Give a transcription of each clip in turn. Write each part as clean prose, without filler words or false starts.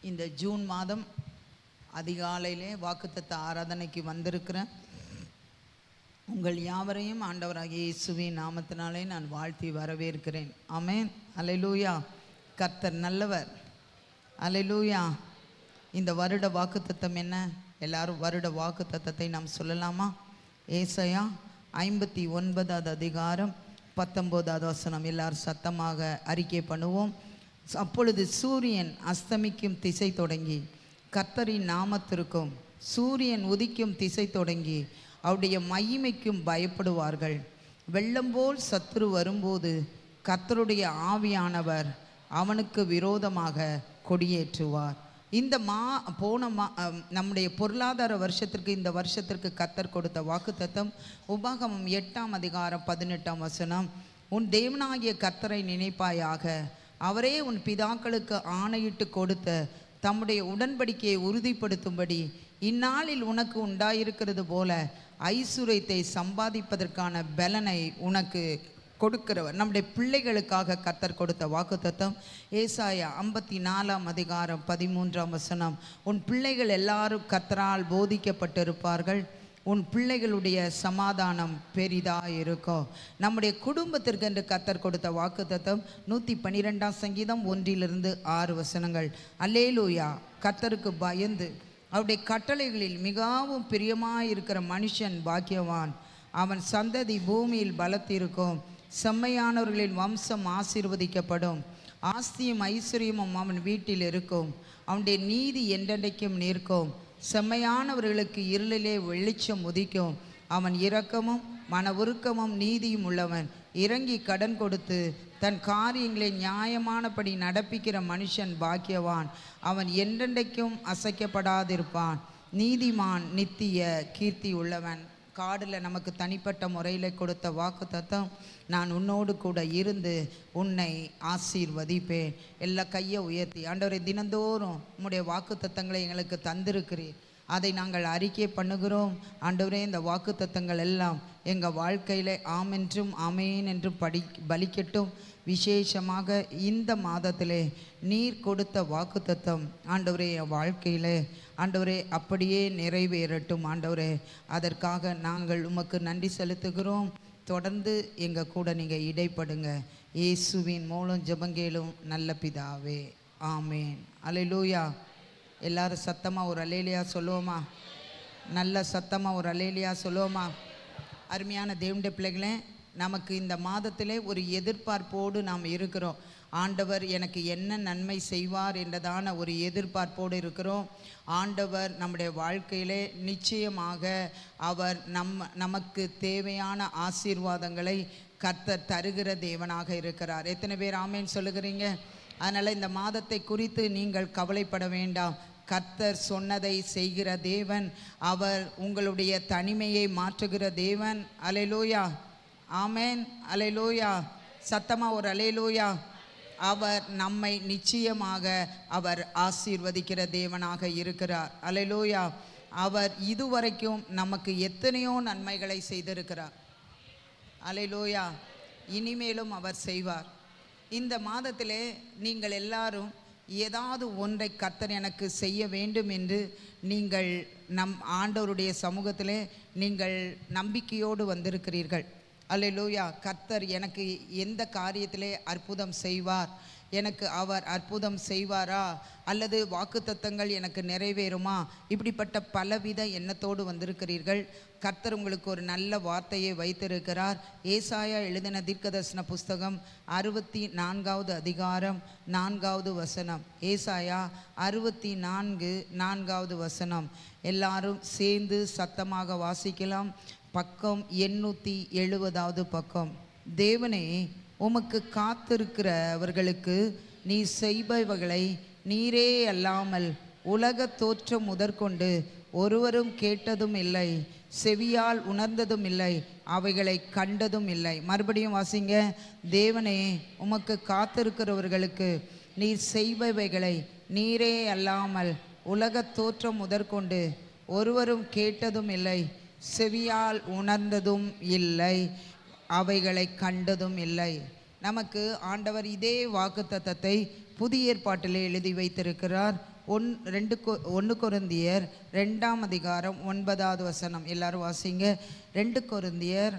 இந்த ஜூன் மாதம் அதிகாலையிலே வாக்குத்தத்த ஆராதனைக்கு வந்திருக்கிற உங்கள் யாவரையும் ஆண்டவராகிய இயேசுவின் நாமத்தினாலே நான் வாழ்த்தி வரவேற்கிறேன். ஆமென். அல்லேலூயா. கர்த்தர் நல்லவர். அல்லேலூயா. இந்த வருட வாக்குத்தத்தம் என்ன? எல்லாரும் வருட வாக்குத்தத்தத்தை நாம் சொல்லலாமா? ஏசாயா 59வது அதிகாரம் 19வது வசனம் எல்லாரும் சத்தமாக அறிக்கை பண்ணுவோம். அப்பொழுது சூரியன் அஸ்தமிக்கும் திசை தொடங்கி கர்த்தரின் நாமத்திற்கும் சூரியன் உதிக்கும் திசை தொடங்கி அவருடைய மகிமைக்கும் பயப்படுவார்கள். வெள்ளம் போல் சத்துரு வரும்போது கர்த்தருடைய ஆவியானவர் அவனுக்கு விரோதமாக கொடியேற்றுவார். இந்த நம்முடைய பொருளாதார வருஷத்திற்கு இந்த வருஷத்திற்கு கர்த்தர் கொடுத்த வாக்குத்தத்தம் உபாகமம் 8ஆம் அதிகாரம் 18ஆம் வசனம். உன் தேவனாகிய கர்த்தரை நினைப்பாயாக, அவரே உன் பிதாக்களுக்கு ஆணையிட்டு கொடுத்த தம்முடைய உடன்படிக்கையை உறுதிப்படுத்தும்படி இந்நாளில் உனக்கு உண்டாயிருக்கிறது போல ஐசுரியத்தை சம்பாதிப்பதற்கான பலனை உனக்கு கொடுக்கிறவர். நம்முடைய பிள்ளைகளுக்காக கர்த்தர் கொடுத்த வாக்குத்தத்தம் ஏசாயா 54ஆம் அதிகாரம் 13ஆம் வசனம். உன் பிள்ளைகள் எல்லாரும் கர்த்தரால் போதிக்கப்பட்டிருப்பார்கள், உன் பிள்ளைகளுடைய சமாதானம் பெரிதாக இருக்கும். நம்முடைய குடும்பத்திற்கு என்று கர்த்தர் கொடுத்த வாக்குத்தத்தம் 112ஆம் சங்கீதம் 1-6 வசனங்கள். அல்லேலூயா. கர்த்தருக்கு பயந்து அவருடைய கட்டளைகளில் மிகவும் பிரியமாயிருக்கிற மனுஷன் பாக்கியவான். அவன் சந்ததி பூமியில் பலத்திருக்கும். செம்மையானவர்களின் வம்சம் ஆசீர்வதிக்கப்படும். ஆஸ்தியும் ஐஸ்வர்யமும் அவன் வீட்டில் இருக்கும். அவனுடைய நீதி என்றென்றைக்கும் நிற்கும். செம்மையானவர்களுக்கு இருளிலே வெளிச்சம் உதிக்கும். அவன் இரக்கமும் மன உருக்கமும் நீதியும் உள்ளவன். இறங்கி கடன் கொடுத்து தன் காரியங்களை நியாயமானபடி நடப்பிக்கிற மனுஷன் பாக்கியவான். அவன் என்றென்றைக்கும் அசைக்கப்படாதிருப்பான். நீதிமான் நித்திய கீர்த்தி உள்ளவன். காடில் நமக்கு தனிப்பட்ட முறையில் கொடுத்த வாக்குத்தத்தம், நான் உன்னோடு கூட இருந்து உன்னை ஆசீர்வதிப்பேன். எல்லா கையை உயர்த்தி, ஆண்டவரே தினந்தோறும் உம்முடைய வாக்குத்தத்தங்களை எங்களுக்கு தந்திருக்கிறீர், அதை நாங்கள் அறிக்கை பண்ணுகிறோம். ஆண்டவரே, இந்த வாக்குத்தத்தங்கள் எல்லாம் எங்கள் வாழ்க்கையில் ஆமென்றும் ஆமேன் என்றும் பலிக்கட்டும். விசேஷமாக இந்த மாதத்திலே நீர் கொடுத்த வாக்குத்தத்தம் ஆண்டவரே என் வாழ்க்கையில் ஆண்டவரே அப்படியே நிறைவேறட்டும். ஆண்டவரே, அதற்காக நாங்கள் உமக்கு நன்றி செலுத்துகிறோம். தொடர்ந்து எங்கள் கூட நீங்கள் இடைப்படுங்க. இயேசுவின் மூலம் ஜெபங்கேளும் நல்ல பிதாவே, ஆமேன். அல்லேலூயா. எல்லாரும் சத்தமாக ஒரு அல்லேலியா சொல்லுவோமா? நல்ல சத்தமாக ஒரு அல்லேலியா சொல்லுவோமா? அருமையான தேவனுடைய பிள்ளைகளே, நமக்கு இந்த மாதத்திலே ஒரு எதிர்பார்ப்போடு நாம் இருக்கிறோம். ஆண்டவர் எனக்கு என்ன நன்மை செய்வார் என்றதான ஒரு எதிர்பார்ப்போடு இருக்கிறோம். ஆண்டவர் நம்முடைய வாழ்க்கையிலே நிச்சயமாக அவர் நமக்கு தேவையான ஆசீர்வாதங்களை கர்த்தர் தருகிற தேவனாக இருக்கிறார். எத்தனை பேர் ஆமேன் சொல்லுகிறீங்க? அதனால் இந்த மாதத்தை குறித்து நீங்கள் கவலைப்பட வேண்டாம். கர்த்தர் சொன்னதை செய்கிற தேவன். அவர் உங்களுடைய தனிமையை மாற்றுகிற தேவன். அல்லேலூயா. ஆமேன். அல்லேலூயா. சத்தமாக ஒரு அல்லேலூயா. அவர் நம்மை நிச்சயமாக அவர் ஆசீர்வதிக்கிற தேவனாக இருக்கிறார். அல்லேலூயா. அவர் இதுவரைக்கும் நமக்கு எத்தனையோ நன்மைகளை செய்திருக்கிறார். அல்லேலூயா. இனிமேலும் அவர் செய்வார். இந்த மாதத்திலே நீங்கள் எல்லாரும் ஏதாவது ஒன்றை கர்த்தர் எனக்கு செய்ய வேண்டும் என்று நீங்கள் ஆண்டவருடைய சமூகத்திலே நீங்கள் நம்பிக்கையோடு வந்திருக்கிறீர்கள். அல்லேலூயா. கர்த்தர் எனக்கு எந்த காரியத்திலே அற்புதம் செய்வார், எனக்கு அவர் அற்புதம் செய்வாரா, அல்லது வாக்குத்தத்தங்கள் எனக்கு நிறைவேறுமா, இப்படிப்பட்ட பலவித எண்ணத்தோடு வந்திருக்கிறீர்கள். கர்த்தர் உங்களுக்கு ஒரு நல்ல வார்த்தையை வைத்திருக்கிறார். ஏசாயா எழுதின தீர்க்கதரிசன புஸ்தகம் 64வது அதிகாரம் 4வது வசனம். ஏசாயா 64:4வது வசனம். எல்லாரும் சேர்ந்து சத்தமாக வாசிக்கலாம். பக்கம் 870வது பக்கம். தேவனே, உமக்கு காத்திருக்கிறவர்களுக்கு நீ செய்பவைகளை நீரே அல்லாமல் உலக தோற்றம் முதற்கொண்டு ஒருவரும் கேட்டதும் இல்லை, செவியால் உணர்ந்ததும் இல்லை, அவைகளை கண்டதும் இல்லை. மறுபடியும் வாசிங்க. தேவனே, உமக்கு காத்திருக்கிறவர்களுக்கு நீர் செய்பவைகளை நீரே அல்லாமல் உலக தோற்றம் முதற்கொண்டு ஒருவரும் கேட்டதும் இல்லை, செவியால் உணர்ந்ததும் இல்லை, அவைகளை கண்டதும் இல்லை. நமக்கு ஆண்டவர் இதே வாக்குத்தத்தத்தை புதிய ஏற்பாட்டிலே எழுதி வைத்திருக்கிறார். ஒன்று கொரிந்தியர் 2ஆம் அதிகாரம் 9வது வசனம். எல்லாரும் வாசிங்க. 1 கொரிந்தியர்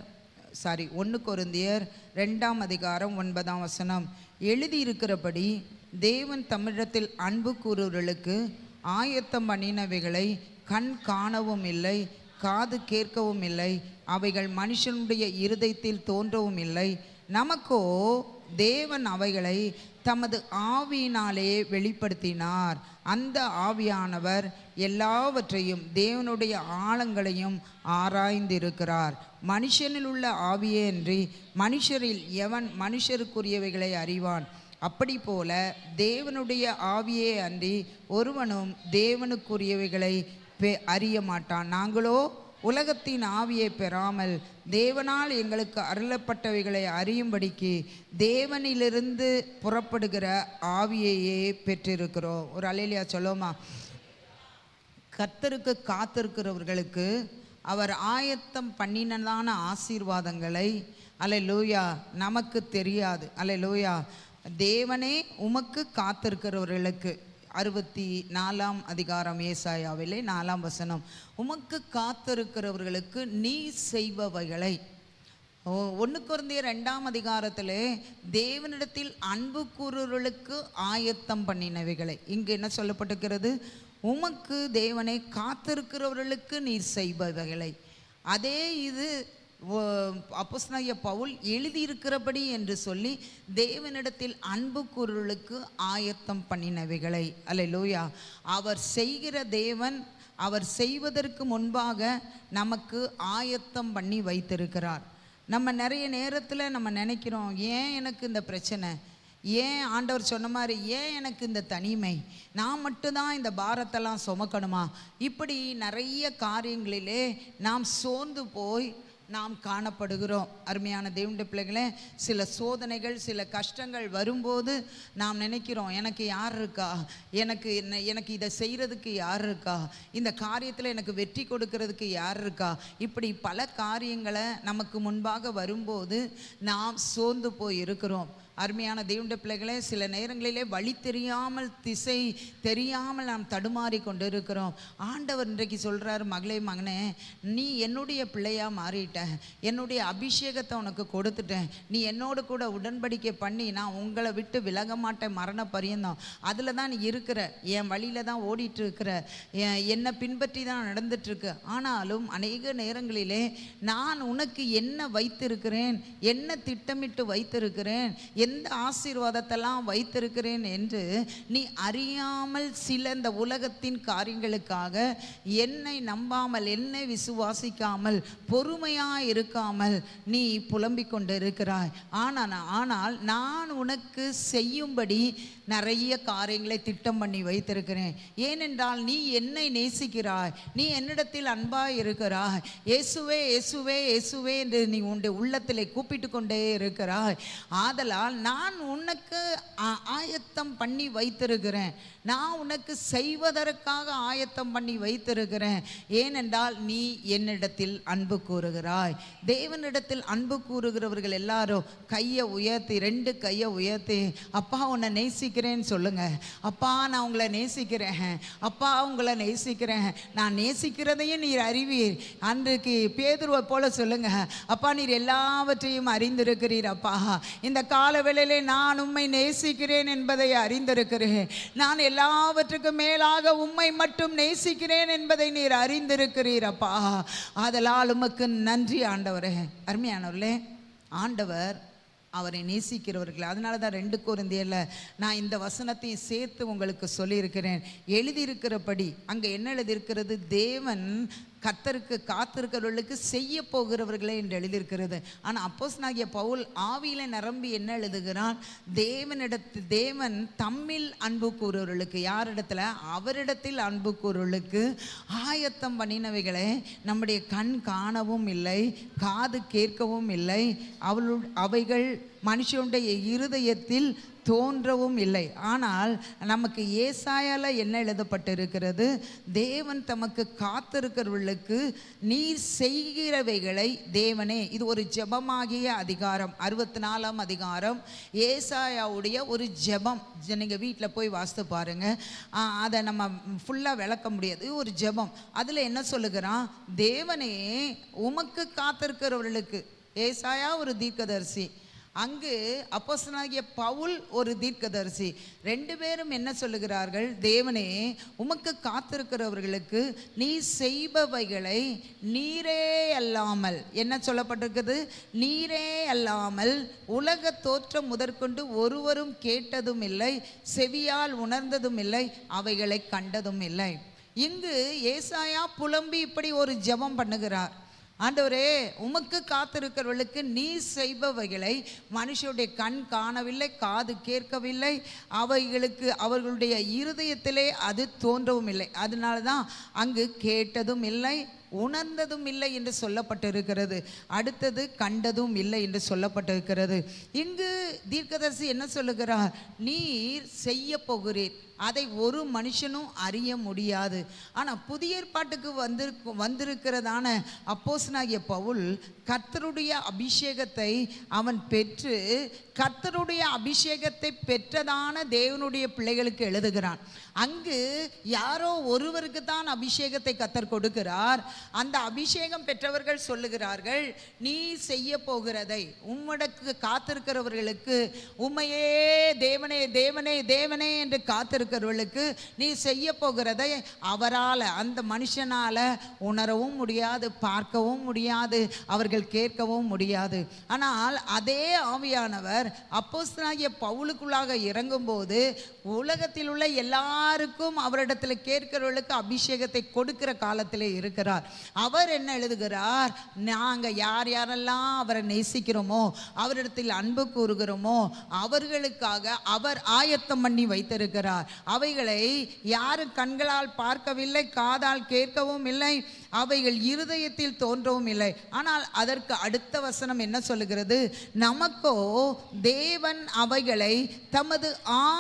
2ஆம் அதிகாரம் 9ஆம் வசனம். எழுதியிருக்கிறபடி தேவன் தமிழத்தில் அன்பு கூறுவர்களுக்கு ஆயத்தம் பண்ணினவைகளை கண் காணவும் இல்லை, காது கேட்கவும் இல்லை, அவைகள் மனுஷனுடைய இருதயத்தில் தோன்றவும் இல்லை. நமக்கோ தேவன் அவைகளை தமது ஆவியினாலே வெளிப்படுத்தினார். அந்த ஆவியானவர் எல்லாவற்றையும் தேவனுடைய ஆழங்களையும் ஆராய்ந்திருக்கிறார். மனுஷனில் உள்ள ஆவியே அன்றி மனுஷரில் எவன் மனுஷருக்குரியவைகளை அறிவான்? அப்படி போல தேவனுடைய ஆவியே அன்றி ஒருவனும் தேவனுக்குரியவைகளை அறிய மாட்டான். நாங்களோ உலகத்தின் ஆவியை பெறாமல் தேவனால் எங்களுக்கு அருளப்பட்டவைகளை அறியும்படிக்கு தேவனிலிருந்து புறப்படுகிற ஆவியையே பெற்றிருக்கிறோம். ஒரு அல்லேலூயா சொல்லுமா? கர்த்தருக்கு காத்திருக்கிறவர்களுக்கு அவர் ஆயத்தம் பண்ணினதான ஆசீர்வாதங்களை அல்லேலூயா நமக்கு தெரியாது. அல்லேலூயா. தேவனே உமக்கு காத்திருக்கிறவர்களுக்கு 64ஆம் அதிகாரம் ஏசாயாவிலே 4ஆம் வசனம். உமக்கு காத்திருக்கிறவர்களுக்கு நீ செய்பவைகளை. 1 கொரிந்தியர் 2ஆம் அதிகாரத்திலே தேவனிடத்தில் அன்பு கூறுவர்களுக்கு ஆயத்தம் பண்ணினவைகளை. இங்கு என்ன சொல்லப்பட்டிருக்கிறது? உமக்கு தேவனை காத்திருக்கிறவர்களுக்கு நீர் செய்பவைகளை. அதே இது அப்போஸ்தலனாகிய பவுல் எழுதியிருக்கிறபடி என்று சொல்லி தேவனிடத்தில் அன்பு கூறுவர்களுக்கு ஆயத்தம் பண்ணினவைகளை. அல்லேலூயா. அவர் செய்கிற தேவன் அவர் செய்வதற்கு முன்பாக நமக்கு ஆயத்தம் பண்ணி வைத்திருக்கிறார். நம்ம நிறைய நேரத்தில் நம்ம நினைக்கிறோம், ஏன் எனக்கு இந்த பிரச்சனை, ஏன் ஆண்டவர் சொன்ன மாதிரி ஏன் எனக்கு இந்த தனிமை, நான் மட்டும்தான் இந்த பாரத்தெல்லாம் சுமக்கணுமா? இப்படி நிறைய காரியங்களிலே நாம் சோர்ந்து போய் நாம் காணப்படுகிறோம். அருமையான தேவனுடைய பிள்ளைகளே, சில சோதனைகள் சில கஷ்டங்கள் வரும்போது நாம் நினைக்கிறோம், எனக்கு யார் இருக்கா, எனக்கு இதை செய்கிறதுக்கு யார் இருக்கா, இந்த காரியத்தில் எனக்கு வெற்றி கொடுக்கறதுக்கு யார் இருக்கா? இப்படி பல காரியங்களை நமக்கு முன்பாக வரும்போது நாம் சோர்ந்து போய் இருக்கிறோம். அருமையான தேவனுடைய பிள்ளைகளே, சில நேரங்களிலே வழி தெரியாமல் திசை தெரியாமல் நாம் தடுமாறி கொண்டு இருக்கிறோம். ஆண்டவர் இன்றைக்கு சொல்கிறார், மகளே மகனே, நீ என்னுடைய பிள்ளையாக மாறிட்ட, என்னுடைய அபிஷேகத்தை உனக்கு கொடுத்துட்டேன், நீ என்னோடு கூட உடன்படிக்கை பண்ணி நான் உங்களை விட்டு விலக மாட்டேன் மரண பரியந்தம். அதில் தான் நீ இருக்கிற, என் வழியில் தான் ஓடிட்டு இருக்கிற, என்னை பின்பற்றி தான் நடந்துட்டுருக்கு. ஆனாலும் அநேக நேரங்களிலே நான் உனக்கு என்ன வைத்திருக்கிறேன், என்ன திட்டமிட்டு வைத்திருக்கிறேன், எந்த ஆசீர்வாதத்தெல்லாம் வைத்திருக்கிறேன் என்று நீ அறியாமல் சில இந்த உலகத்தின் காரியங்களுக்காக என்னை நம்பாமல் என்னை விசுவாசிக்காமல் பொறுமையாக இருக்காமல் நீ புலம்பிக் கொண்டு இருக்கிறாய். ஆனால் நான் உனக்கு செய்யும்படி நிறைய காரியங்களை திட்டம் பண்ணி வைத்திருக்கிறேன். ஏனென்றால் நீ என்னை நேசிக்கிறாய், நீ என்னிடத்தில் அன்பாய் இருக்கிறாய். இயேசுவே இயேசுவே இயேசுவே என்று நீ உன்னுடைய உள்ளத்திலே கூப்பிட்டு கொண்டே இருக்கிறாய். ஆதலால் நான் உனக்கு ஆயத்தம் பண்ணி வைத்திருக்கிறேன், நான் உனக்கு செய்வதற்காக ஆயத்தம் பண்ணி வைத்திருக்கிறேன். ஏனென்றால் நீ என்னிடத்தில் அன்பு கூறுகிறாய். தேவனிடத்தில் அன்பு கூறுகிறவர்கள் எல்லாரும் கையை உயர்த்தி, 2 கையை உயர்த்தி, அப்பா உன்னை நேசிக்கிறேன்னு சொல்லுங்க. அப்பா நான் உங்களை நேசிக்கிறேன், அப்பா உங்களை நேசிக்கிறேன், நான் நேசிக்கிறதையும் நீர் அறிவீர். அன்றைக்கு பேதுருவை போல சொல்லுங்க, அப்பா நீர் எல்லாவற்றையும் அறிந்திருக்கிறீர். அப்பா இந்த கால வேளையிலே நான் உம்மை நேசிக்கிறேன் என்பதை அறிந்திருக்கிறேன். நான் எல்லாவற்றுக்கும் மேலாக உம்மை மட்டும் நேசிக்கிறேன் என்பதை நீர் அறிந்திருக்கிறீர் அப்பா. ஆதலால் உமக்கு நன்றி ஆண்டவரே. அருமையானவர்களே, ஆண்டவர் அவரை நேசிக்கிறவர்கள். அதனால தான் 2 கொரிந்தியரில் நான் இந்த வசனத்தையும் சேர்த்து உங்களுக்கு சொல்லியிருக்கிறேன். எழுதியிருக்கிறபடி அங்கே என்ன எழுதியிருக்கிறது? தேவன் கர்த்தருக்கு காத்திருக்கிறவர்களுக்கு செய்ய போகிறவர்களே என்று எழுதியிருக்கிறது. ஆனால் அப்போஸ்தலனாகிய பவுல் ஆவியில் நிரம்பி என்ன எழுதுகிறான்? தேவன் தம்மில் அன்பு கூறுவர்களுக்கு, யாரிடத்துல? அவரிடத்தில் அன்பு கூறுவர்களுக்கு ஆயத்தம் பண்ணினவைகளை நம்முடைய கண் காணவும் இல்லை, காது கேட்கவும் இல்லை, அவைகள் மனுஷனுடைய இருதயத்தில் தோன்றவும் இல்லை. ஆனால் நமக்கு ஏசாயால என்ன எழுதப்பட்டிருக்கிறது? தேவன் தமக்கு காத்திருக்கிறவர்களுக்கு நீர் செய்கிறவைகளை தேவனே. இது ஒரு ஜெபமாகிய அதிகாரம், 64ஆம் அதிகாரம், ஏசாயாவுடைய ஒரு ஜெபம். நீங்கள் வீட்டில் போய் வாசித்து பாருங்க, அதை நம்ம ஃபுல்லாக விளக்க முடியாது. ஒரு ஜெபம். அதில் என்ன சொல்லுகிறான்? தேவனே உமக்கு காத்திருக்கிறவர்களுக்கு. ஏசாயா ஒரு தீர்க்கதரிசி, அங்கு அப்போஸ்தலனாகிய பவுல் ஒரு தீர்க்கதரிசி. ரெண்டு பேரும் என்ன சொல்லுகிறார்கள்? தேவனே உமக்கு காத்திருக்கிறவர்களுக்கு நீ செய்பவைகளை நீரே அல்லாமல், என்ன சொல்லப்பட்டிருக்கிறது? நீரே அல்லாமல் உலக தோற்றம் முதற்கொண்டு ஒருவரும் கேட்டதும் இல்லை, செவியால் உணர்ந்ததும் இல்லை, அவைகளை கண்டதும் இல்லை. இங்கு ஏசாயா புலம்பி இப்படி ஒரு ஜெபம் பண்ணுகிறார். ஆண்டவரே உமக்கு காத்திருக்கிறவர்களுக்கு நீ செய்பவைகளை மனுஷருடைய கண் காணவில்லை, காது கேட்கவில்லை, அவைகளுக்கு அவர்களுடைய இருதயத்திலே அது தோன்றவும் இல்லை. அதனால தான் அங்கு கேட்டதும் இல்லை, உணர்ந்ததும் இல்லை என்று சொல்லப்பட்டிருக்கிறது. அடுத்தது கண்டதும் இல்லை என்று சொல்லப்பட்டிருக்கிறது. இங்கு தீர்க்கதரிசி என்ன சொல்லுகிறார்? நீர் செய்ய போகிறீர், அதை ஒரு மனுஷனும் அறிய முடியாது. ஆனால் புதிய ஏற்பாட்டுக்கு வந்திருக்கிறதான அப்போஸ்தலனாகிய பவுல் கர்த்தருடைய அபிஷேகத்தை அவன் பெற்று, கர்த்தருடைய அபிஷேகத்தை பெற்றதான தேவனுடைய பிள்ளைகளுக்கு எழுதுகிறான். அங்கு யாரோ ஒருவருக்கு தான் அபிஷேகத்தை கர்த்தர் கொடுக்கிறார். அந்த அபிஷேகம் பெற்றவர்கள் சொல்லுகிறார்கள், நீ செய்ய போகிறதை, உம்முடக்கு காத்திருக்கிறவர்களுக்கு, உம்மையே தேவனே தேவனே தேவனே என்று காத்திருக்கிறவர்களுக்கு நீ செய்ய போகிறதை அவரால், அந்த மனுஷனால் உணரவும் முடியாது, பார்க்கவும் முடியாது, அவர்கள் கேட்கவும் முடியாது. ஆனால் அதே ஆவியானவர் அப்போஸ்தலனாகிய பவுலுக்குள்ளாக இறங்கும்போது உலகத்தில் உள்ள எல்லாருக்கும் அவரிடத்தில் கேட்கிறவர்களுக்கு அபிஷேகத்தை கொடுக்கிற காலத்திலே இருக்கிறார். அவர் என்ன எழுதுகிறார்? நாங்கள் யார் யாரெல்லாம் அவரை நேசிக்கிறோமோ, அவரிடத்தில் அன்பு கூறுகிறோமோ, அவர்களுக்காக அவர் ஆயத்தம் பண்ணி வைத்திருக்கிறார். அவைகளை யாரும் கண்களால் பார்க்கவில்லை, காதால் கேட்கவும் இல்லை, அவைகள் இருதயத்தில் தோன்றவும் இல்லை. ஆனால் அதற்கு அடுத்த வசனம் என்ன சொல்லுகிறது? நமக்கோ தேவன் அவைகளை தமது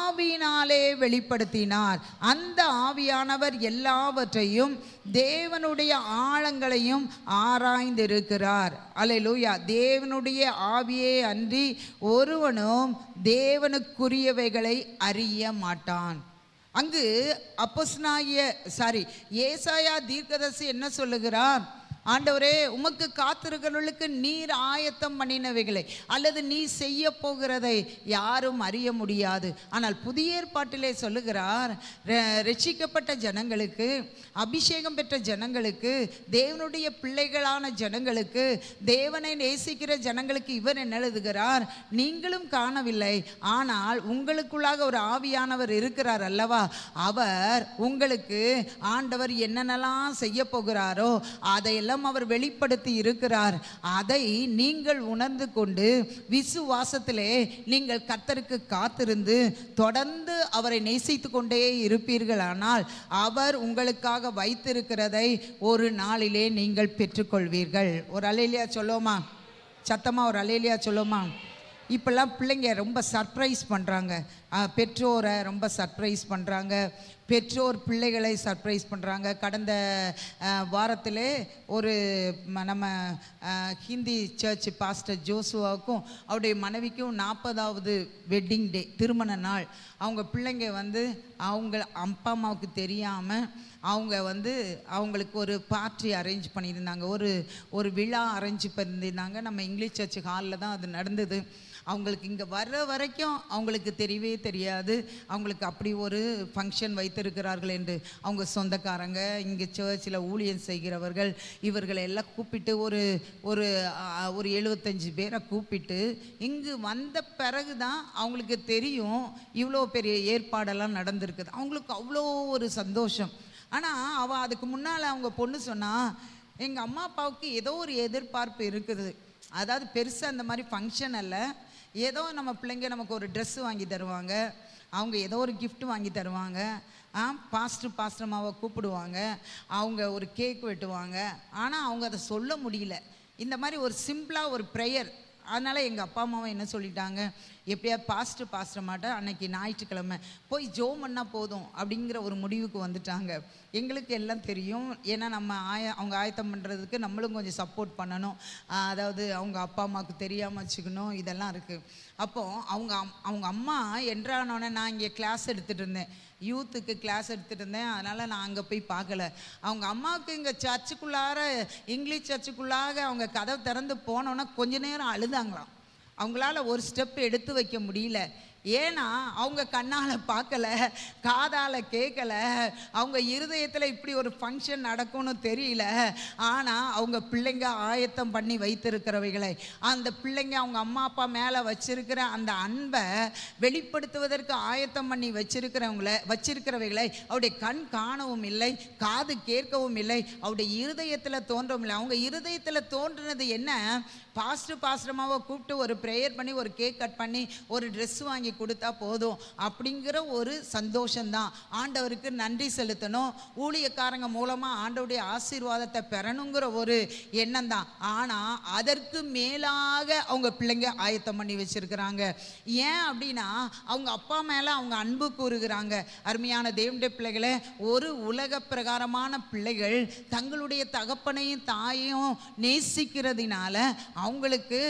ஆவியினாலே வெளிப்படுத்தினார். அந்த ஆவியானவர் எல்லாவற்றையும், தேவனுடைய ஆழங்களையும் ஆராய்ந்திருக்கிறார். அல்லேலூயா. தேவனுடைய ஆவியே அன்றி ஒருவனும் தேவனுக்குரியவைகளை அறிய மாட்டான். அங்கு ஏசாயா தீர்க்கதரிசி என்ன சொல்லுகிறார்? ஆண்டவரே உமக்கு காத்திருக்கிறவர்களுக்கு நீர் ஆயத்தம் பண்ணினவைகளை, அல்லது நீ செய்ய போகிறதை யாரும் அறிய முடியாது. ஆனால் புதிய ஏற்பாட்டிலே சொல்லுகிறார், ரட்சிக்கப்பட்ட ஜனங்களுக்கு, அபிஷேகம் பெற்ற ஜனங்களுக்கு, தேவனுடைய பிள்ளைகளான ஜனங்களுக்கு, தேவனை நேசிக்கிற ஜனங்களுக்கு இவர் என்ன எழுதுகிறார்? நீங்களும் காணவில்லை, ஆனால் உங்களுக்குள்ளாக ஒரு ஆவியானவர் இருக்கிறார் அல்லவா, அவர் உங்களுக்கு ஆண்டவர் என்னென்னலாம் செய்ய போகிறாரோ அதையெல்லாம் அவர் வெளிப்படுத்தி இருக்கிறார். அதை நீங்கள் உணர்ந்து கொண்டு விசுவாசத்திலே நீங்கள் கர்த்தருக்கு காத்திருந்து தொடர்ந்து அவரை நேசித்து கொண்டே இருப்பீர்களானால் அவர் உங்களுக்காக வைத்திருக்கிறதை ஒரு நாளிலே நீங்கள் பெற்றுக்கொள்வீர்கள். ஒரு அல்லேலூயா சொல்லுவோமா? சத்தமா ஒரு அல்லேலூயா சொல்லுவோமா? இப்போல்லாம் பிள்ளைங்க ரொம்ப சர்ப்ரைஸ் பண்ணுறாங்க, பெற்றோரை ரொம்ப சர்ப்ரைஸ் பண்ணுறாங்க, பெற்றோர் பிள்ளைகளை சர்ப்ரைஸ் பண்ணுறாங்க. கடந்த வாரத்திலே ஒரு நம்ம ஹிந்தி சர்ச் பாஸ்டர் ஜோசுவாவுக்கும் அவருடைய மனைவிக்கும் 40வது வெட்டிங் டே, திருமண நாள். அவங்க பிள்ளைங்க அவங்க அப்பா அம்மாவுக்கு தெரியாமல் அவங்களுக்கு ஒரு பார்ட்டி அரேஞ்ச் பண்ணியிருந்தாங்க, ஒரு விழா அரேஞ்ச் பண்ணியிருந்தாங்க. நம்ம இங்கிலீஷ் சர்ச் ஹாலில் தான் அது நடந்தது. அவங்களுக்கு இங்கே வர்ற வரைக்கும் அவங்களுக்கு தெரியவே தெரியாது அவங்களுக்கு அப்படி ஒரு ஃபங்க்ஷன் வைத்திருக்கிறார்கள் என்று. அவங்க சொந்தக்காரங்க, இங்கே சர்ச்சில் ஊழியம் செய்கிறவர்கள், இவர்களை எல்லாம் கூப்பிட்டு ஒரு ஒரு 75 பேரை கூப்பிட்டு இங்கு வந்த பிறகு தான் அவங்களுக்கு தெரியும் இவ்வளோ பெரிய ஏற்பாடெல்லாம் நடந்திருக்குது. அவங்களுக்கு அவ்வளோ ஒரு சந்தோஷம். ஆனால் அதுக்கு முன்னால் அவங்க பொண்ணு சொன்னால், எங்கள் அம்மா அப்பாவுக்கு ஏதோ ஒரு எதிர்பார்ப்பு இருக்குது, அதாவது பெருசாக அந்த மாதிரி ஃபங்க்ஷன் அல்ல, ஏதோ நம்ம பிள்ளைங்க நமக்கு ஒரு ட்ரெஸ்ஸு வாங்கி தருவாங்க, அவங்க ஏதோ ஒரு கிஃப்ட் வாங்கி தருவாங்க, பாஸ்டர்மாவை கூப்பிடுவாங்க, அவங்க ஒரு கேக் வெட்டுவாங்க. ஆனால் அவங்க அதை சொல்ல முடியல. இந்த மாதிரி ஒரு சிம்பிளாக ஒரு ப்ரேயர், அதனால் எங்கள் அப்பா அம்மாவும் என்ன சொல்லிட்டாங்க, எப்படியா பாஸ்டர் மாட்ட அன்னைக்கு ஞாயிற்றுக்கிழமை போய் ஜோம் பண்ணால் போதும் அப்படிங்கிற ஒரு முடிவுக்கு வந்துட்டாங்க. எங்களுக்கு எல்லாம் தெரியும், ஏன்னா நம்ம அவங்க ஆயத்தம் பண்ணுறதுக்கு நம்மளும் கொஞ்சம் சப்போர்ட் பண்ணணும், அதாவது அவங்க அப்பா அம்மாவுக்கு தெரியாமல் வச்சுக்கணும், இதெல்லாம் இருக்குது. அப்போது அவங்க அம்மா என்றானோடனே நான் இங்கே கிளாஸ் எடுத்துகிட்டு இருந்தேன், யூத்துக்கு கிளாஸ் எடுத்துகிட்டு இருந்தேன். அதனால் நான் அங்கே போய் பார்க்கல. அவங்க அம்மாவுக்கு இங்கே சர்ச்சுக்குள்ளார, இங்கிலீஷ் சர்ச்சுக்குள்ளாக அவங்க கதவை திறந்து போனோன்னா கொஞ்ச நேரம் அழுதாங்களாம். அவங்களால ஒரு ஸ்டெப் எடுத்து வைக்க முடியல. ஏன்னா அவங்க கண்ணால் பார்க்கல, காதால் கேட்கல, அவங்க இருதயத்தில் இப்படி ஒரு ஃபங்க்ஷன் நடக்கும்னு தெரியல. ஆனால் அவங்க பிள்ளைங்க ஆயத்தம் பண்ணி வைத்திருக்கிறவைகளை, அந்த பிள்ளைங்க அவங்க அம்மா அப்பா மேலே வச்சிருக்கிற அந்த அன்பை வெளிப்படுத்துவதற்கு ஆயத்தம் பண்ணி வச்சிருக்கிறவைகளை அவருடைய கண் காணவும் இல்லை, காது கேட்கவும் இல்லை, அவருடைய இருதயத்தில் தோன்றவும் இல்லை. அவங்க இருதயத்தில் தோன்றினது என்ன, பாஸ்டர்மாவை கூப்பிட்டு ஒரு ப்ரேயர் பண்ணி ஒரு கேக் கட் பண்ணி ஒரு ட்ரெஸ் வாங்கி கொடுத்தா போதும் அப்படிங்கிற ஒரு சந்தோஷம்தான். ஆண்டவருக்கு நன்றி செலுத்தணும், ஊழியக்காரங்க மூலமாக ஆண்டவருடைய ஆசீர்வாதத்தை பெறணுங்கிற ஒரு எண்ணம் தான். ஆனால் அதற்கு மேலாக அவங்க பிள்ளைங்க ஆயத்தம் பண்ணி வச்சிருக்கிறாங்க. ஏன் அப்படின்னா அவங்க அப்பா மேலே அவங்க அன்பு கூறுகிறாங்க. அருமையான தேவனுடைய பிள்ளைகளே, ஒரு உலக பிரகாரமான பிள்ளைகள் தங்களுடைய தகப்பனையும் தாயையும் நேசிக்கிறதுனால அவங்களுக்கு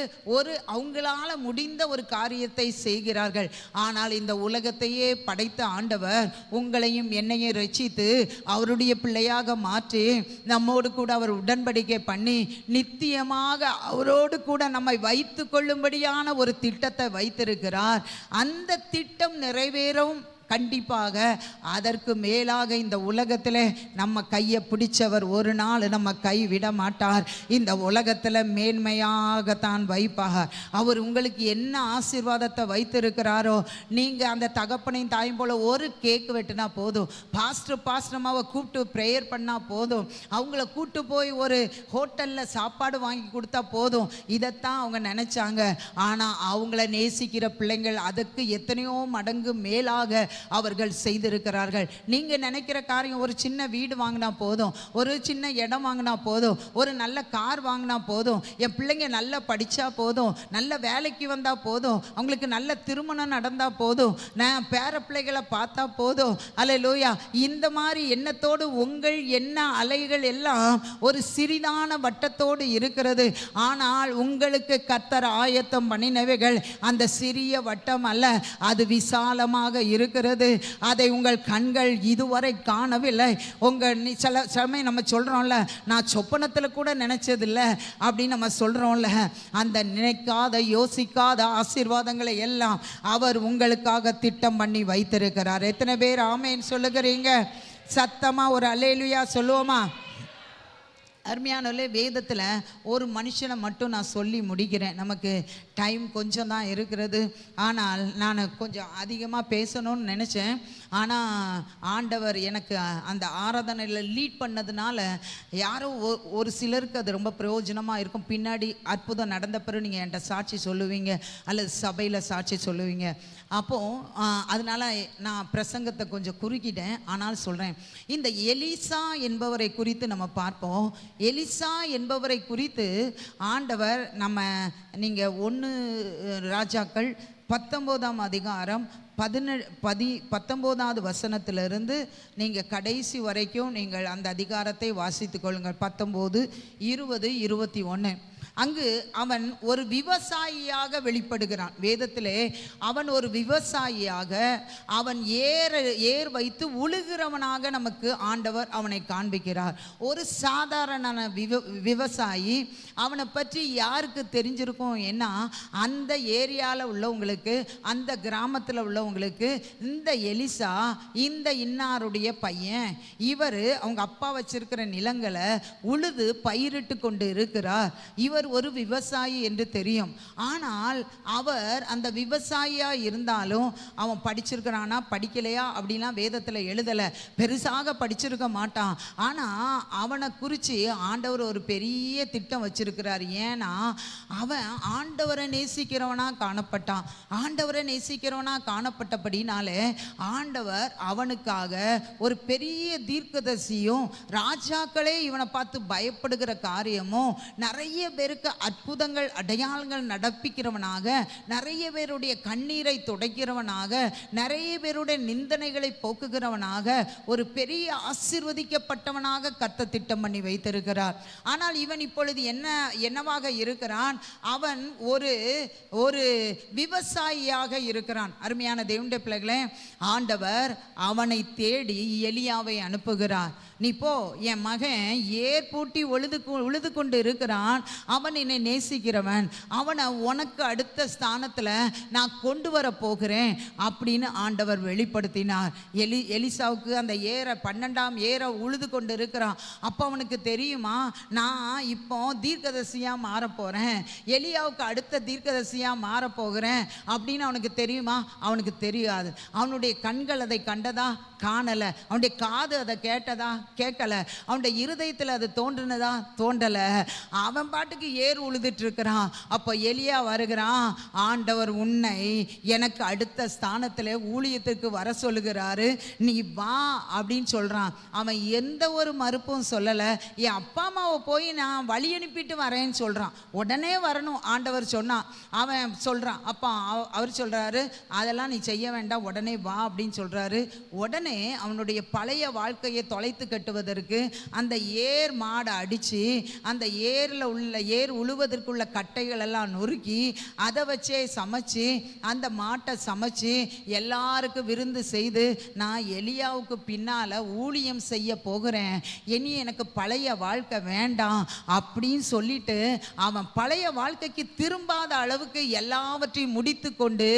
அவங்களால முடிந்த ஒரு காரியத்தை செய்கிறார்கள். ஆனால் இந்த உலகத்தையே படைத்த ஆண்டவர் உங்களையும் என்னையும் ரட்சித்து அவருடைய பிள்ளையாக மாற்றி நம்மோடு கூட அவர் உடன்படிக்கை பண்ணி நித்தியமாக அவரோடு கூட நம்மை வைத்து கொள்ளும்படியான ஒரு திட்டத்தை வைத்திருக்கிறார். அந்த திட்டம் நிறைவேறும் கண்டிப்பாக. அதற்கு மேலாக இந்த உலகத்தில் நம்ம கையை பிடிச்சவர் ஒரு நாள் நம்ம கை விட மாட்டார். இந்த உலகத்தில் மேன்மையாகத்தான் வைப்பார். அவர் உங்களுக்கு என்ன ஆசீர்வாதத்தை வைத்திருக்கிறாரோ, நீங்கள் அந்த தகப்பனையும் தாயும் போல் ஒரு கேக் வெட்டினா போதும், பாஸ்டர்மாவை கூப்பிட்டு ப்ரேயர் பண்ணால் போதும், அவங்கள கூப்பிட்டு போய் ஒரு ஹோட்டலில் சாப்பாடு வாங்கி கொடுத்தா போதும், இதைத்தான் அவங்க நினச்சாங்க. ஆனால் அவங்கள நேசிக்கிற பிள்ளைங்கள் அதுக்கு எத்தனையோ மடங்கு மேலாக அவர்கள் செய்திருக்கிறார்கள். நீங்க நினைக்கிற காரியம், ஒரு சின்ன வீடு வாங்கினா போதும், ஒரு சின்ன இடம் வாங்கினா போதும், ஒரு நல்ல கார் வாங்கினா போதும், என் பிள்ளைங்க நல்லா படிச்சா போதும், நல்ல வேலைக்கு வந்தா போதும், அவங்களுக்கு நல்ல திருமணம் நடந்தா போதும், நான் பேர பிள்ளைகளை பார்த்தா போதும், அல்லேலூயா. இந்த மாதிரி எண்ணத்தோடு உங்கள் எண்ண அலைகள் எல்லாம் ஒரு சிறிதான வட்டத்தோடு இருக்கிறது. ஆனால் உங்களுக்கு கர்த்தர் ஆயத்தம் பண்ணினவைகள் அந்த சிறிய வட்டம் அல்ல, அது விசாலமாக இருக்கிறது. அதை உங்கள் கண்கள் இதுவரை காணவில்லை. சில சமயம் நம்ம சொல்றோம்ல, நான் சொப்பனத்தில் கூட நினைச்சதில்லை அப்படின்னு நம்ம சொல்றோம்ல, அந்த நினைக்காத யோசிக்காத ஆசீர்வாதங்களை எல்லாம் அவர் உங்களுக்காக திட்டம் பண்ணி வைத்திருக்கிறார். எத்தனை பேர் ஆமேன்னு சொல்லுகிறீங்க? சத்தமா ஒரு அல்லேலூயா சொல்லுவோமா? அருமையானவர்களே, வேதத்தில் ஒரு மனுஷனை மட்டும் நான் சொல்லி முடிக்கிறேன். நமக்கு டைம் கொஞ்சம் தான் இருக்கிறது. ஆனால் நான் கொஞ்சம் அதிகமாக பேசணும்னு நினச்சேன். ஆனால் ஆண்டவர் எனக்கு அந்த ஆராதனையில் லீட் பண்ணதுனால யாரோ ஒரு சிலருக்கு அது ரொம்ப பிரயோஜனமாக இருக்கும். பின்னாடி அற்புதம் நடந்த பிறகு நீங்கள் என்கிட்ட சாட்சி சொல்லுவீங்க, அல்லது சபையில் சாட்சி சொல்லுவீங்க. அப்போது அதனால் நான் பிரசங்கத்தை கொஞ்சம் குறுக்கிட்டேன். ஆனால் சொல்கிறேன், இந்த எலிசா என்பவரை குறித்து நம்ம பார்ப்போம். எலிசா என்பவரை குறித்து ஆண்டவர் நீங்கள் 1 ராஜாக்கள் 19ஆம் அதிகாரம் 19வது வசனத்திலிருந்து நீங்கள் கடைசி வரைக்கும் நீங்கள் அந்த அதிகாரத்தை வாசித்து கொள்ளுங்கள். 19, 20, 21. அங்கு அவன் ஒரு விவசாயியாக வெளிப்படுகிறான். வேதத்திலே அவன் ஒரு விவசாயியாக, அவன் ஏர் வைத்து உழுகிறவனாக நமக்கு ஆண்டவர் அவனை காண்பிக்கிறார். ஒரு சாதாரண விவசாயி. அவனை பற்றி யாருக்கு தெரிஞ்சிருக்கும்? ஏன்னா அந்த ஏரியாவில் உள்ளவங்களுக்கு, அந்த கிராமத்தில் உள்ளவங்களுக்கு, இந்த எலிசா இந்த இன்னாருடைய பையன், இவர் அவங்க அப்பா வச்சிருக்கிற நிலங்களை உழுது பயிரிட்டு கொண்டு இருக்கிறார், இவர் ஒரு விவசாயி என்று தெரியும். ஆனால் அவர் அந்த விவசாயியா இருந்தாலும் அவன் படிச்சிருக்கிறானா படிக்கலையா அப்படிலாம் வேதத்தில் எழுதலை. பெருசாக படிச்சிருக்க மாட்டான். ஆனால் அவனை குறித்து ஆண்டவர் ஒரு பெரிய திட்டம் வச்சிருக்கிறார். ஏன்னா அவன் ஆண்டவரை நேசிக்கிறவனா காணப்பட்டான். ஆண்டவரை நேசிக்கிறவனா காணப்பட்டபடினாலே ஆண்டவர் அவனுக்காக ஒரு பெரிய தீர்க்கதரிசியும், ராஜாக்களே இவனை பார்த்து பயப்படுகிற காரியமும், நிறைய பேருக்கு பேருக்கு அற்புதங்கள் அடையாளங்கள் நடப்பிக்கிறவனாக, நிறைய பேருடைய கண்ணீரை துடைக்கிறவனாக, நிறைய பேருடைய நிந்தனைகளை போக்குகிறவனாக, ஒரு பெரிய ஆசீர்வதிக்கப்பட்டவனாக கர்த்தர் திட்டம் பண்ணி வைத்திருக்கிறார். ஆனால் இவன் இப்பொழுது என்னவாக இருக்கிறான்? அவன் ஒரு விவசாயியாக இருக்கிறான். அருமையான தேவனுடைய பிள்ளைகளே, ஆண்டவர் அவனை தேடி எலியாவை அனுப்புகிறார். நீ போ, என் மகன் ஏர் பூட்டி உழுது கொண்டு இருக்கிறான், அவன் என்னை நேசிக்கிறவன், அவனை உனக்கு அடுத்த ஸ்தானத்தில் நான் கொண்டு வர போகிறேன் அப்படின்னு ஆண்டவர் வெளிப்படுத்தினார். எலிசாவுக்கு அந்த 12ஆம் ஏரை உழுது கொண்டு இருக்கிறான். அப்போ அவனுக்கு தெரியுமா, நான் இப்போ தீர்க்கதரிசியாக மாறப்போகிறேன், எலியாவுக்கு அடுத்த தீர்க்கதரிசியாக மாறப்போகிறேன் அப்படின்னு அவனுக்கு தெரியுமா? அவனுக்கு தெரியாது. அவனுடைய கண்கள் அதை கண்டதா? காணலை. அவனுடைய காது அதை கேட்டதா? கேட்கல. அவனுடைய இருதயத்தில் அது தோன்றினதா? தோன்றலை. அவன் பாட்டுக்கு ஏர் உழுதுட்டு இருக்கிறான். அப்போ எலியா வருகிறான், ஆண்டவர் உன்னை எனக்கு அடுத்த ஸ்தானத்தில் ஊழியத்திற்கு வர சொல்லுகிறாரு, நீ வா அப்படின்னு சொல்கிறான். அவன் எந்த ஒரு மறுப்பும் சொல்லலை. என் அப்பா அம்மாவை போய் நான் வழி அனுப்பிட்டு வரேன்னு சொல்கிறான். உடனே வரணும் ஆண்டவர் சொன்னான். அவன் சொல்கிறான், அப்பா அவர் சொல்கிறாரு, அதெல்லாம் நீ செய்ய வேண்டாம், உடனே வா அப்படின்னு சொல்கிறாரு. உடனே அவனுடைய பழைய வாழ்க்கையை தொலைத்து கட்டுவதற்கு அந்த ஏர் மாடை அடித்து, அந்த ஏர் உழுவதற்குள்ள கட்டைகள் எல்லாம் நொறுக்கி, அதை வச்சே சமைச்சு, அந்த மாட்டை சமைச்சு எல்லாருக்கும் விருந்து செய்து, நான் எலியாவுக்கு பின்னால் ஊழியம் செய்ய போகிறேன், இனி எனக்கு பழைய வாழ்க்கை வேண்டாம் அப்படின்னு சொல்லிட்டு அவன் பழைய வாழ்க்கைக்கு திரும்பாத அளவுக்கு எல்லாவற்றையும் முடித்து கொண்டு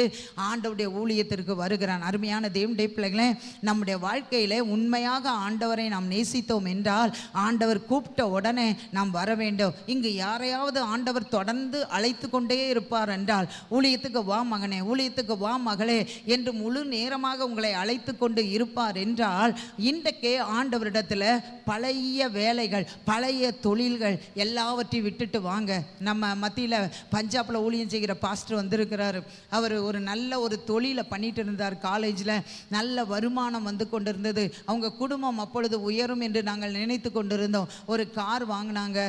ஆண்டவருடைய ஊழியத்திற்கு வருகிறான். அருமையான தேவனுடைய பிள்ளைகளே, நம்முடைய வாழ்க்கையில் உண்மையாக ஆண்டவரை நாம் நேசித்தோம் என்றால் ஆண்டவர் கூப்பிட்ட உடனே நாம் வர வேண்டும். இங்கு யாரையாவது ஆண்டவர் தொடர்ந்து அழைத்து கொண்டே இருப்பார் என்றால், ஊழியத்துக்கு வா மகனே, ஊழியத்துக்கு வா மகளே என்று முழு நேரமாக உங்களை அழைத்து கொண்டு இருப்பார் என்றால், இன்றைக்கே ஆண்டவரிடத்தில் பழைய வேலைகள், பழைய தொழில்கள் எல்லாவற்றையும் விட்டுட்டு வாங்க. நம்ம மத்தியில் பஞ்சாபில் ஊழியம் செய்கிற பாஸ்டர் வந்திருக்கிறாரு. அவர் ஒரு நல்ல ஒரு தொழிலை பண்ணிட்டு இருந்தார். காலேஜில் நல்ல வருமானம் வந்து கொண்டிருந்தது. அவங்க குடும்பம் அப்பொழுது உயரும் என்று நாங்கள் நினைத்து கொண்டிருந்தோம். ஒரு கார் வாங்கினாங்க,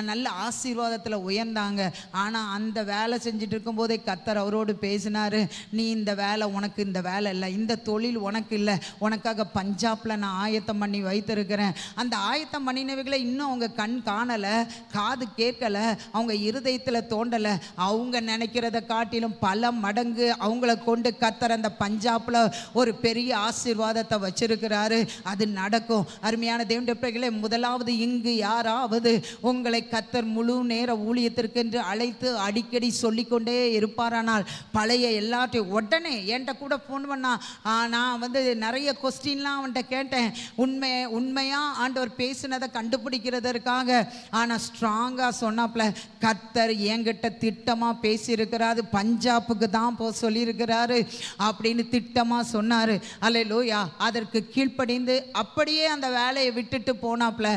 நல்ல ஆசீர்வாதத்தில் உயர்ந்தாங்க. ஆனால் அந்த வேலை செஞ்சுட்டு இருக்கும்போதே கர்த்தர் அவரோடு பேசினார், நீ இந்த வேலை உனக்கு இந்த வேலை இல்லை, இந்த தொழில் உனக்கு இல்லை, உனக்காக பஞ்சாபில் நான் ஆயத்தம் பண்ணி வைத்திருக்கிறேன். அந்த ஆயத்தம் பண்ணினவைகளை இன்னும் அவங்க கண் காணலை, காது கேட்கலை, அவங்க இருதயத்தில் தோண்டலை. அவங்க நினைக்கிறத காட்டிலும் பல மடங்கு அவங்கள கொண்டு கர்த்தர் அந்த பஞ்சாபில் ஒரு பெரிய ஆசீர்வாதத்தை வச்சிருக்கிறாரு. அது நடக்கும். அருமையான தேவனுடைய பிள்ளைகளே, முதலாவது இங்கு யாராவது உங்களை கர்த்தர் முழு நேர ஊழியத்திற்கு என்று அழைத்து அடிக்கடி சொல்லிக்கொண்டே இருப்பாரானால், பழைய எல்லாத்தையும் உடனே என்கிட்ட கூட ஃபோன் பண்ணா, நான் நிறைய கொஸ்டின்லாம் அவன்கிட்ட கேட்டேன், உண்மையாக ஆண்டவர் பேசினதை கண்டுபிடிக்கிறதற்காக. ஆனால் ஸ்ட்ராங்காக சொன்னாப்ல, கர்த்தர் என்கிட்ட திட்டமாக பேசியிருக்கிறாரு, பஞ்சாபுக்கு தான் போக சொல்லியிருக்கிறாரு அப்படின்னு திட்டமாக சொன்னார். அல்லேலூயா. அதற்கு கீழ்ப்படிந்து அப்படியே அந்த வேலையை விட்டுட்டு போனாப்ல.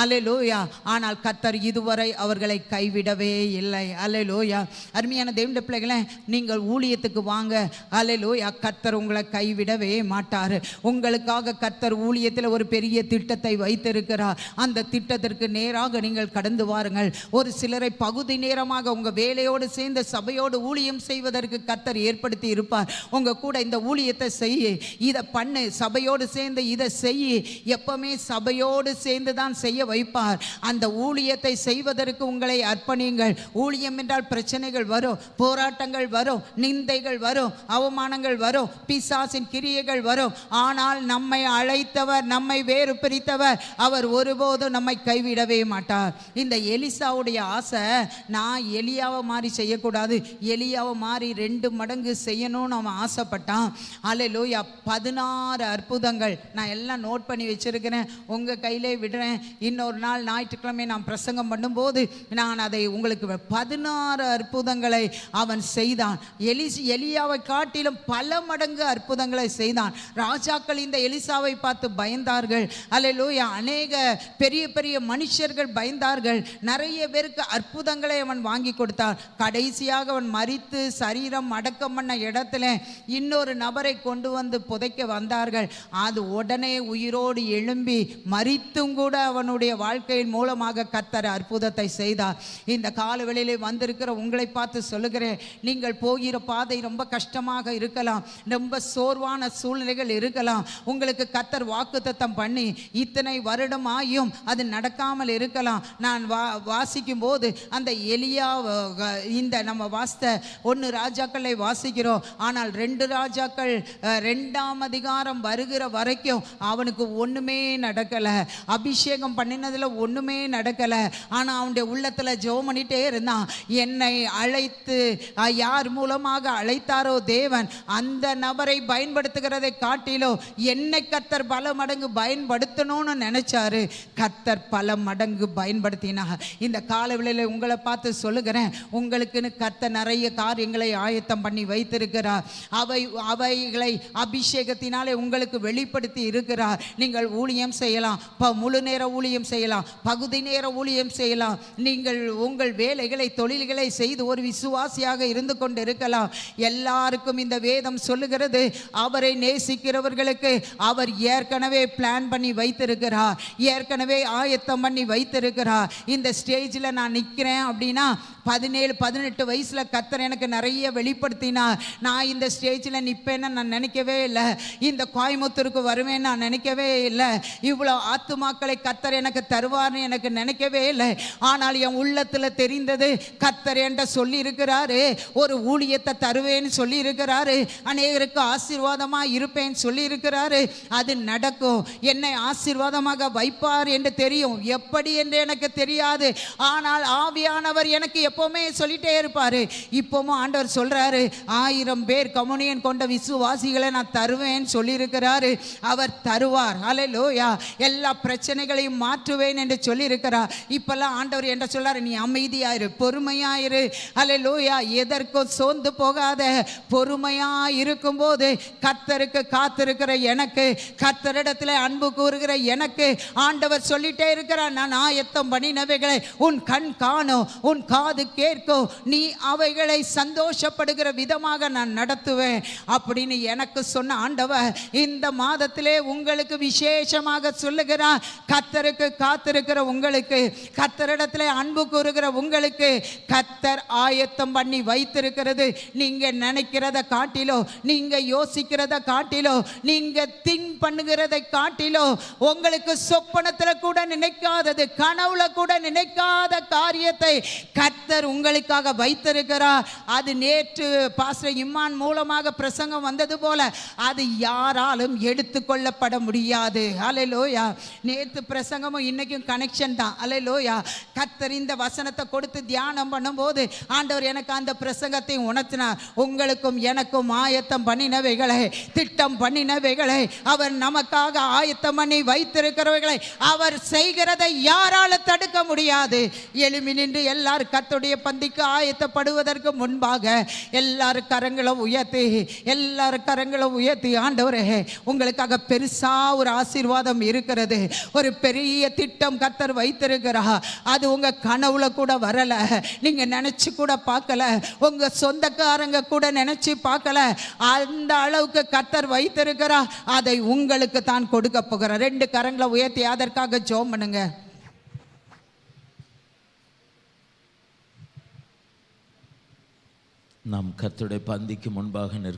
அல்லேலூயா. ஆனால் கர்த்தர் இதுவரை அவர்களை கைவிடவே இல்லை. அல்லேலூயா. அருமையான தேவனுடைய பிள்ளைகளே, நீங்கள் ஊழியத்துக்கு வாங்க. அல்லேலூயா. கர்த்தர் உங்களை கைவிடவே மாட்டார். உங்களுக்காக கர்த்தர் ஊழியத்தில் ஒரு பெரிய திட்டத்தை வைத்திருக்கிறார். அந்த திட்டத்திற்கு நேராக நீங்கள் கடந்து வாருங்கள். ஒரு சிலரை பகுதி நேரமாக உங்கள் வேலையோடு சேர்ந்த சபையோடு ஊழியம் செய்வதற்கு கர்த்தர் ஏற்படுத்தி இருப்பார். உங்கள் கூட இந்த ஊழியத்தை செய்ய, இதை பண்ணு, சபையோடு சேர்ந்து இதை செய்ய, எப்பவுமே சபையோடு சேர்ந்து தான் செய்ய வைப்பார். அந்த ஊழியத்தை செய்வதற்கு உங்களை அர்ப்பணியுங்கள். ஊழியம் என்றால் பிரச்சனைகள் வரும், போராட்டங்கள் வரும், நிந்தைகள் வரும், அவமானங்கள் வரும், பிசாசின் கிரியைகள் வரும். ஆனால் நம்மை அழைத்தவர், நம்மை வேறு பிரித்தவர், அவர் ஒருபோதும் நம்மை கைவிடவே மாட்டார். இந்த எலிசாவுடைய ஆசை, நான் எலியாவை மாதிரி செய்யக்கூடாது, எலியாவை மாதிரி 2 மடங்கு செய்யணும்னு அவன் ஆசைப்பட்டான். அல்லேலூயா. 16 அற்புதங்கள் நான் எல்லாம் நோட் பண்ணி வச்சிருக்கிறேன், உங்கள் கையிலே விடுறேன். இன்னொரு நாள் ஞாயிற்றுக்கிழமை நான் பிரசங்கம் பண்ணும்போது நான் அதை உங்களுக்கு 16 அற்புதங்களை அவன் செய்தான். எலியாவை காட்டிலும் பல மடங்கு அற்புதங்களை செய்தான். ராஜாக்கள் இந்த எலிசாவை பார்த்து பயந்தார்கள். அல்லேலூயா. அநேக பெரிய பெரிய மனுஷர்கள் பயந்தார்கள். நிறைய பேருக்கு அற்புதங்களை அவன் வாங்கி கொடுத்தான். கடைசியாக அவன் மரித்து சரீரம் அடக்கம் பண்ண இடத்துல இன்னொரு நபரை கொண்டு வந்து புதைக்க வந்தார்கள். அது உடனே உயிரோடு எழும்பி திரும்பி மரித்தும் கூட அவனுடைய வாழ்க்கையின் மூலமாக கர்த்தர் அற்புதத்தை செய்தார். இந்த காலவெளியிலே வந்திருக்கிற உங்களை பார்த்து சொல்லுகிறேன், நீங்கள் போகிற பாதை ரொம்ப கஷ்டமாக இருக்கலாம், ரொம்ப சோர்வான சூழ்நிலைகள் இருக்கலாம். உங்களுக்கு கர்த்தர் வாக்குத்தத்தம் பண்ணி இத்தனை வருடம் ஆயும் அது நடக்காமல் இருக்கலாம். நான் வாசிக்கும் போது அந்த எலியா, இந்த நம்ம வாசித்த 1 ராஜாக்களை வாசிக்கிறோம். ஆனால் 2 ராஜாக்கள் 2ஆம் அதிகாரம் வருகிற வரைக்கும் அவனுக்கு ஒண்ணுமே நடக்கல. அபிஷேகம் பண்ணினதுல ஒண்ணுமே நடக்கல. ஆனா அவனுடைய உள்ளத்துல ஜெபம் பண்ணிட்டே இருந்தான். என்னை அழைத்து யார் மூலமாக அழைத்தாரோ தேவன், அந்த நபரை பயன்படுத்துகிறதை காட்டிலோ என்னை கர்த்தர் பல மடங்கு பயன்படுத்தணும்னு நினைச்சாரு. கர்த்தர் பல மடங்கு பயன்படுத்தினார். இந்த காலவெளியில உங்களை பார்த்து சொல்லுகிறேன், உங்களுக்குன்னு கர்த்தர் நிறைய காரியங்களை ஆயத்தம் பண்ணி வைத்திருக்கிறார். அவைகளை அபிஷேகத்தினாலே உங்களுக்கு வெளிப்படுத்தி இருக்கிறார். நீங்கள் ஊழியம் செய்யலாம், முழு நேர ஊழியம் செய்யலாம், பகுதி நேர ஊழியம் செய்யலாம். நீங்கள் உங்கள் வேலைகளை தொழில்களை செய்து ஒரு விசுவாசியாக இருந்து கொண்டு இருக்கலாம். எல்லாருக்கும் இந்த வேதம் சொல்லுகிறது, அவரை நேசிக்கிறவர்களுக்கு அவர் ஏற்கனவே பிளான் பண்ணி வைத்திருக்கிறார், ஏற்கனவே ஆயத்தம் பண்ணி வைத்திருக்கிறார். இந்த ஸ்டேஜில் நான் நிற்கிறேன் அப்படின்னா 17-18 வயசில் கர்த்தர் எனக்கு நிறைய வெளிப்படுத்தினார். நான் இந்த ஸ்டேஜில் நிற்பேன்னு நான் நினைக்கவே இல்லை. இந்த கோயம்புத்தூருக்கு வருவேன்னு நான் நினைக்கவே இல்லை. இவ்வளோ ஆத்துமாக்களை கர்த்தர் எனக்கு தருவார்னு எனக்கு நினைக்கவே இல்லை. ஆனால் என் உள்ளத்தில் தெரிந்தது, கர்த்தர் என்கிட்ட சொல்லி இருக்கிறாரு, ஒரு ஊழியத்தை தருவேன்னு சொல்லி இருக்கிறாரு, அநேகருக்கு ஆசீர்வாதமாக இருப்பேன்னு சொல்லி இருக்கிறாரு. அது நடக்கும். என்னை ஆசீர்வாதமாக வைப்பார் என்று தெரியும், எப்படி என்று எனக்கு தெரியாது. ஆனால் ஆவியானவர் எனக்கு எப்பவுமே சொல்லிட்டே இருப்பாரு. இப்பவும் ஆண்டவர் சொல்றாரு, 1000 பேர் கம்யூனியன் கொண்ட விசுவாசிகளை நான் தருவேன் சொல்லி இருக்கிறாரு. அவர் தருவார். ஹல்லேலூயா. எல்லா பிரச்சனைகளையும் மாற்றுவேன் என்று சொல்லி இருக்கிறார். இப்பெல்லாம் ஆண்டவர் என்ன சொல்றாரு, நீ அமைதியாயிரு, பொறுமையாயிரு. ஹல்லேலூயா. எதற்கும் சோர்ந்து போகாத, பொறுமையா இருக்கும்போது கர்த்தருக்கு காத்திருக்கிற எனக்கு, கர்த்தரிடத்தில் அன்பு கூறுகிற எனக்கு ஆண்டவர் சொல்லிட்டே இருக்கிறார், நான் ஆயத்தம் பண்ணினவைகளை உன் கண் காணும், உன் காது கேட்கும், நீ அவைகளை சந்தோஷப்படுகிற விதமாக நான் நடத்துவேன் அப்படின்னு எனக்கு சொன்ன ஆண்டவர் இந்த மாதத்திலே உங்களுக்கு விசேஷமாக சொல்லுகிறார். கர்த்தருக்கு காத்திருக்கிற உங்களுக்கு, கர்த்தரிடத்திலே அன்பு கூறுகிற உங்களுக்கு கர்த்தர் ஆயத்தம் பண்ணி வைத்திருக்கிறது நீங்க நினைக்கிறத காட்டிலோ, நீங்க யோசிக்கிறத காட்டிலோ, நீங்க திங்க் பண்ணுகிறதை காட்டிலோ, உங்களுக்கு சொப்பனத்தில் கூட நினைக்காதது, கனவுல கூட நினைக்காத காரியத்தை கர்த்தர் உங்களுக்காக வைத்திருக்கிறார். அது நேற்று பாஸ்டர் இம்மான் மூலமாக பிரசங்கம் வந்தது போல அது யாராலும் எடுத்துக்கொள்ளப்பட முடியாது. ஹல்லேலூயா. நேற்று பிரசங்கமும் இன்னைக்கும் கனெக்ஷன் தான். ஹல்லேலூயா. கர்த்தர் இந்த வசனத்தை கொடுத்து தியானம் பண்ணும்போது ஆண்டவர் எனக்கு அந்த பிரசங்கத்தை உணர்த்தினார். உங்களுக்கும் எனக்கும் ஆயத்தம் பண்ணினவைகளை, திட்டம் பண்ணினவைகளை, அவர் நமக்காக ஆயத்தம் பண்ணி வைத்திருக்கிறவைகளை அவர் செய்கிறதை யாரால தடுக்க முடியாது. எழுமி நின்று எல்லாரும் கர்த்தருடைய பந்திக்கு ஆயத்தப்படுவதற்கு முன்பாக எல்லாரும் கரங்களை உயர்த்தி, எல்லாரும் கரங்களை உயர்த்தி, ஆண்டவரே உங்களுக்காக பெருசா ஒரு ஆசீர்வாதம் இருக்கிறது, ஒரு பெரிய திட்டம் கர்த்தர் வைத்திருக்கிறார். அது உங்க கனவுல கூட வரல, நீங்க நினைச்சு கூட பார்க்கல, உங்க சொந்தக்காரங்க கூட நினைச்சு பார்க்கல. அந்த அளவுக்கு கர்த்தர் வைத்திருக்கிறார். அதை உங்களுக்கு தான் கொடுக்க போகிறார். 2 கரங்களை உயர்த்தி அதற்காக ஜெபம் பண்ணுங்க. நாம் கர்த்தருடைய பந்திக்கு முன்பாக